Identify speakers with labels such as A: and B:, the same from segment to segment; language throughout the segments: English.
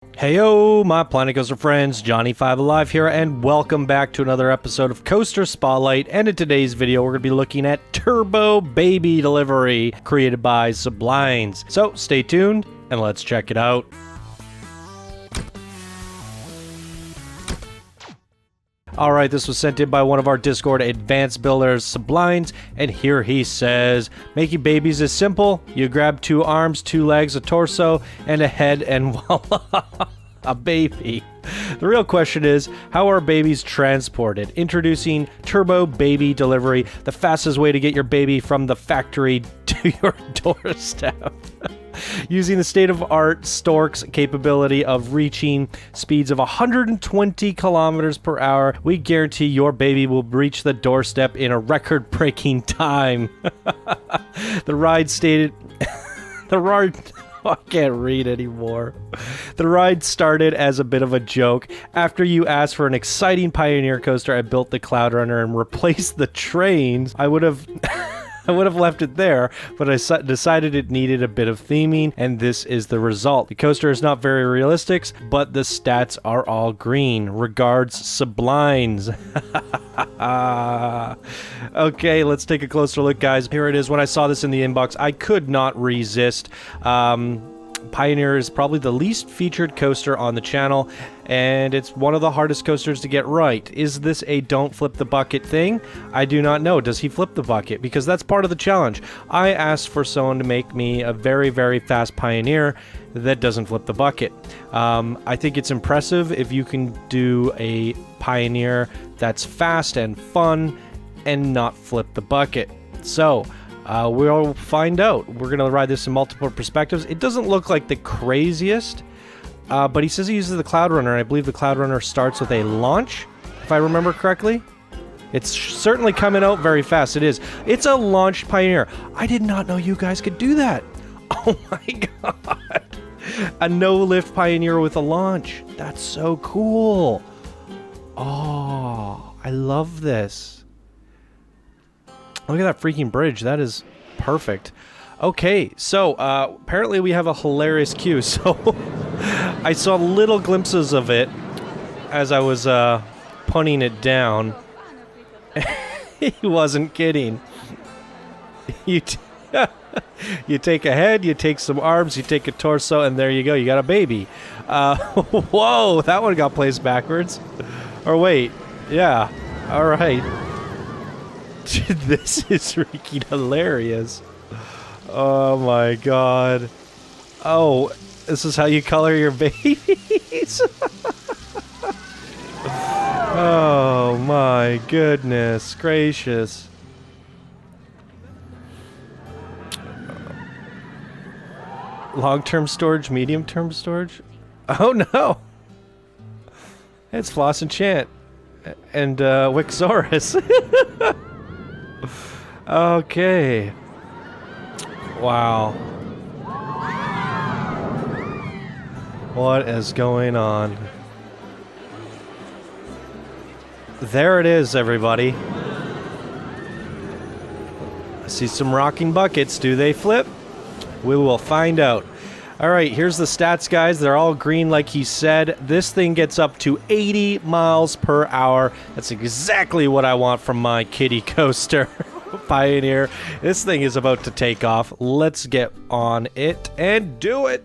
A: Heyo, my Planet Coaster friends, Johnny5 Alive here, and welcome back to another episode of Coaster Spotlight. And in today's video, we're going to be looking at Turbo Baby Delivery, created by Seblines. So stay tuned, and let's check it out. Alright, this was sent in by one of our Discord advanced builders, Seblines, and here he says, making babies is simple. You grab 2 arms, 2 legs, a torso, and a head, and voila, a baby. The real question is, how are babies transported? Introducing Turbo Baby Delivery, the fastest way to get your baby from the factory to your doorstep. Using the state-of-art storks capability of reaching speeds of 120 kilometers per hour, we guarantee your baby will reach the doorstep in a record-breaking time. The ride stated... I can't read anymore. The ride started as a bit of a joke. After you asked for an exciting Pioneer coaster, I built the Cloud Runner and replaced the trains. I would have left it there, but I decided it needed a bit of theming, and this is the result. The coaster is not very realistic, but the stats are all green. Regards, Seblines. Okay, let's take a closer look, guys. Here it is. When I saw this in the inbox, I could not resist. Pioneer is probably the least featured coaster on the channel, and it's one of the hardest coasters to get right. Is this a don't flip the bucket thing? I do not know. Does he flip the bucket? Because that's part of the challenge. I asked for someone to make me a very, very fast Pioneer that doesn't flip the bucket. I think it's impressive if you can do a Pioneer that's fast and fun and not flip the bucket. So, we'll find out. We're going to ride this in multiple perspectives. It doesn't look like the craziest, but he says he uses the Cloud Runner, and I believe the Cloud Runner starts with a launch, if I remember correctly. It's certainly coming out very fast. It is. It's a launched Pioneer. I did not know you guys could do that. Oh my god. A no-lift Pioneer with a launch. That's so cool. Oh, I love this. Look at that freaking bridge. That is perfect. Okay, so apparently we have a hilarious queue. So I saw little glimpses of it as I was punning it down. He wasn't kidding. You take a head, you take some arms, you take a torso, and there you go. You got a baby. Whoa, that one got placed backwards. Or wait, yeah. All right. This is freaking hilarious. Oh my god. Oh, this is how you color your babies? Oh my goodness gracious. Long-term storage, medium-term storage? Oh no! It's Floss and Chant. And Wixosaurus. Okay. Wow. What is going on? There it is, everybody. I see some rocking buckets. Do they flip? We will find out. Alright, here's the stats, guys. They're all green like he said. This thing gets up to 80 miles per hour. That's exactly what I want from my kiddie coaster. Pioneer. This thing is about to take off. Let's get on it and do it.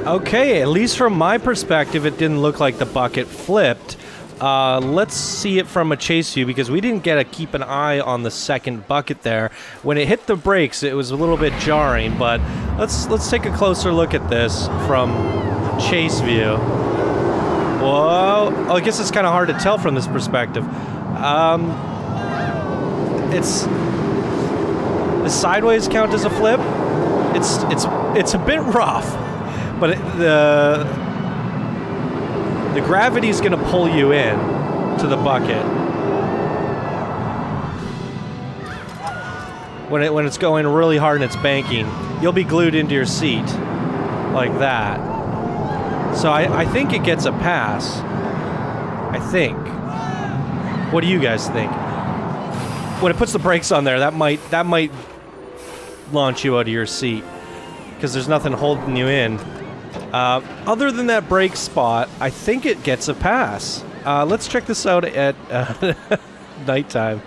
A: Okay, at least from my perspective, it didn't look like the bucket flipped. let's see it from a chase view because we didn't get to keep an eye on the second bucket there. When it hit the brakes, it was a little bit jarring, but let's take a closer look at this from chase view. Whoa! Oh, I guess it's kind of hard to tell from this perspective. The sideways count as a flip. It's a bit rough, but the gravity is going to pull you in to the bucket when it's going really hard and it's banking. You'll be glued into your seat like that. So I think it gets a pass. I think. What do you guys think? When it puts the brakes on there, that might launch you out of your seat because there's nothing holding you in. Other than that brake spot, I think it gets a pass. Let's check this out at nighttime.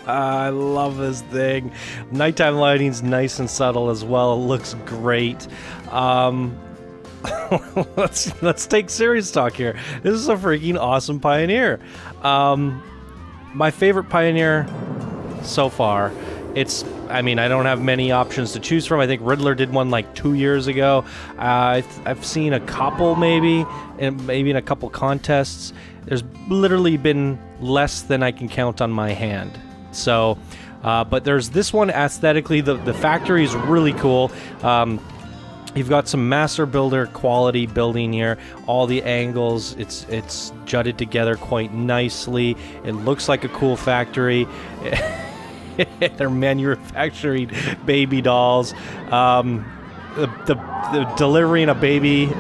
A: I love this thing. Nighttime lighting's nice and subtle as well. It looks great. Let's take serious talk here. This is a freaking awesome Pioneer. My favorite Pioneer so far. I don't have many options to choose from. I think Riddler did one like 2 years ago. I've seen a couple maybe in a couple contests. There's literally been less than I can count on my hand. So, but there's this one aesthetically. The factory is really cool. You've got some master builder quality building here. All the angles, it's jutted together quite nicely. It looks like a cool factory. They're manufacturing baby dolls. The delivering a baby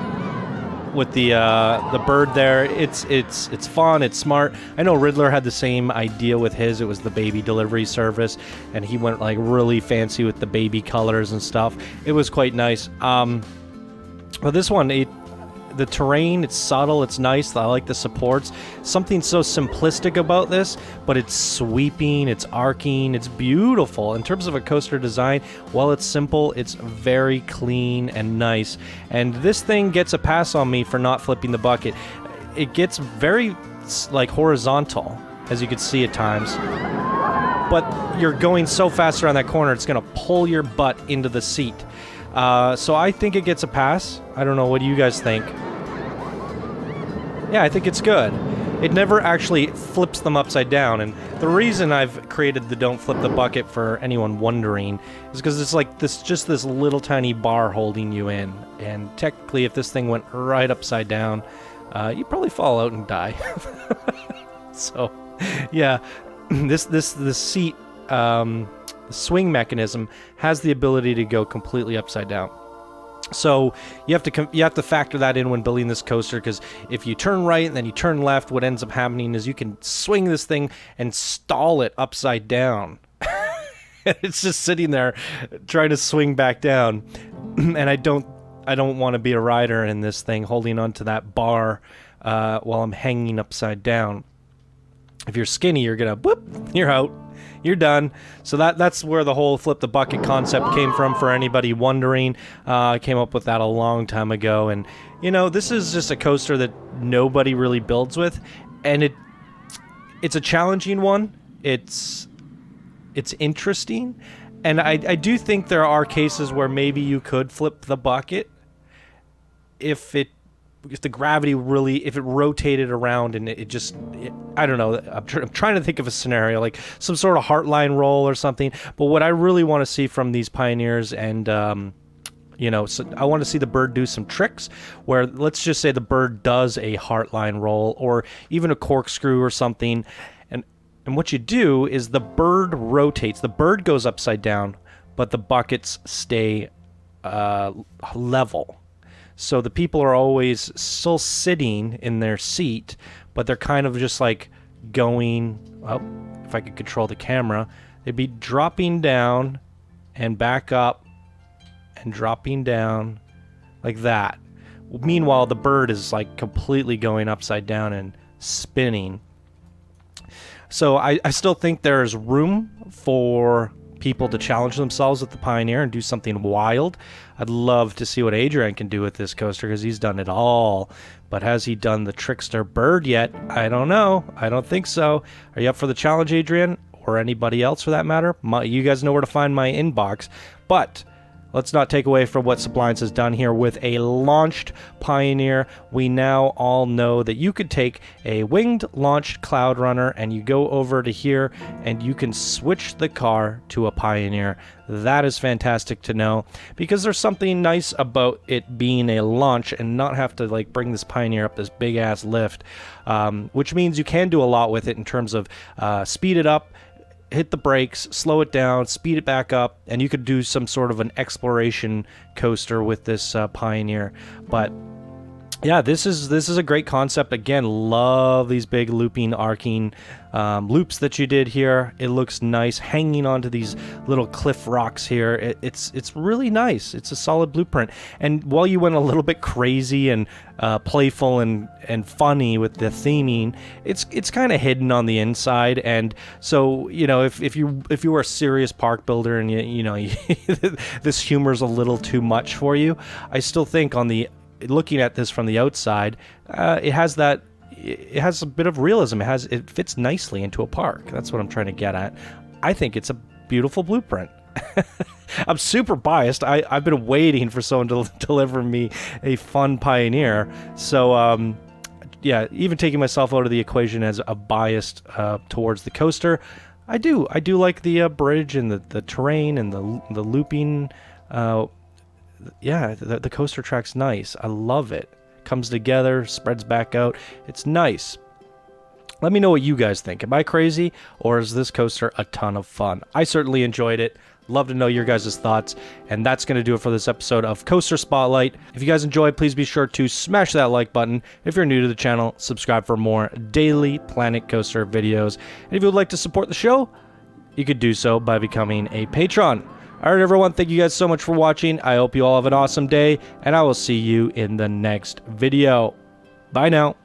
A: with the bird there. It's fun. It's smart. I know Riddler had the same idea with his. It was the baby delivery service, and he went like really fancy with the baby colors and stuff. It was quite nice. But this one, the terrain, it's subtle, it's nice. I like the supports. Something so simplistic about this, but it's sweeping, it's arcing, it's beautiful. In terms of a coaster design, while it's simple, it's very clean and nice. And this thing gets a pass on me for not flipping the bucket. It gets very like horizontal, as you can see at times. But you're going so fast around that corner, it's gonna pull your butt into the seat. So I think it gets a pass. I don't know, what do you guys think? Yeah, I think it's good. It never actually flips them upside down, and the reason I've created the don't flip the bucket for anyone wondering is because it's like just this little tiny bar holding you in, and technically if this thing went right upside down, you'd probably fall out and die. So, yeah, this seat, the swing mechanism has the ability to go completely upside down. So you have to factor that in when building this coaster, because if you turn right and then you turn left, what ends up happening is you can swing this thing and stall it upside down. It's just sitting there trying to swing back down, and I don't want to be a rider in this thing holding onto that bar while I'm hanging upside down. If you're skinny, you're gonna whoop, you're out. You're done. So that's where the whole flip the bucket concept came from, for anybody wondering. I came up with that a long time ago, and you know, this is just a coaster that nobody really builds with, and it's a challenging one. It's interesting, and I do think there are cases where maybe you could flip the bucket if the gravity really, if it rotated around and I don't know, I'm trying to think of a scenario, like some sort of heartline roll or something. But what I really want to see from these Pioneers, and you know, so I want to see the bird do some tricks where, let's just say the bird does a heartline roll or even a corkscrew or something, and what you do is the bird rotates, the bird goes upside down, but the buckets stay level. So the people are always still sitting in their seat, but they're kind of just like going, well, if I could control the camera, they'd be dropping down and back up and dropping down like that. Meanwhile, the bird is like completely going upside down and spinning. So I still think there's room for people to challenge themselves with the Pioneer and do something wild. I'd love to see what Adrian can do with this coaster, because he's done it all. But has he done the Trickster Bird yet? I don't know. I don't think so. Are you up for the challenge, Adrian? Or anybody else for that matter? You guys know where to find my inbox. But let's not take away from what Seblines has done here with a launched Pioneer. We now all know that you could take a winged launched Cloud Runner and you go over to here and you can switch the car to a Pioneer. That is fantastic to know, because there's something nice about it being a launch and not have to like bring this Pioneer up this big ass lift, which means you can do a lot with it in terms of speed it up, hit the brakes, slow it down, speed it back up, and you could do some sort of an exploration coaster with this Pioneer. But yeah, this is a great concept. Again, love these big looping, arcing loops that you did here. It looks nice hanging onto these little cliff rocks here. It's really nice. It's a solid blueprint. And while you went a little bit crazy and playful and funny with the theming, it's kind of hidden on the inside. And so, you know, if you were a serious park builder and you know this humor's a little too much for you, I still think looking at this from the outside, it has a bit of realism. It fits nicely into a park. That's what I'm trying to get at. I think it's a beautiful blueprint. I'm super biased. I've been waiting for someone to deliver me a fun Pioneer. So yeah, even taking myself out of the equation as a biased towards the coaster, I do like the bridge and the terrain and the looping. Yeah, the coaster track's nice. I love it. Comes together, spreads back out. It's nice. Let me know what you guys think. Am I crazy, or is this coaster a ton of fun? I certainly enjoyed it. Love to know your guys' thoughts. And that's going to do it for this episode of Coaster Spotlight. If you guys enjoyed, please be sure to smash that like button. If you're new to the channel, subscribe for more daily Planet Coaster videos. And if you would like to support the show, you could do so by becoming a patron. Alright everyone, thank you guys so much for watching. I hope you all have an awesome day, and I will see you in the next video. Bye now.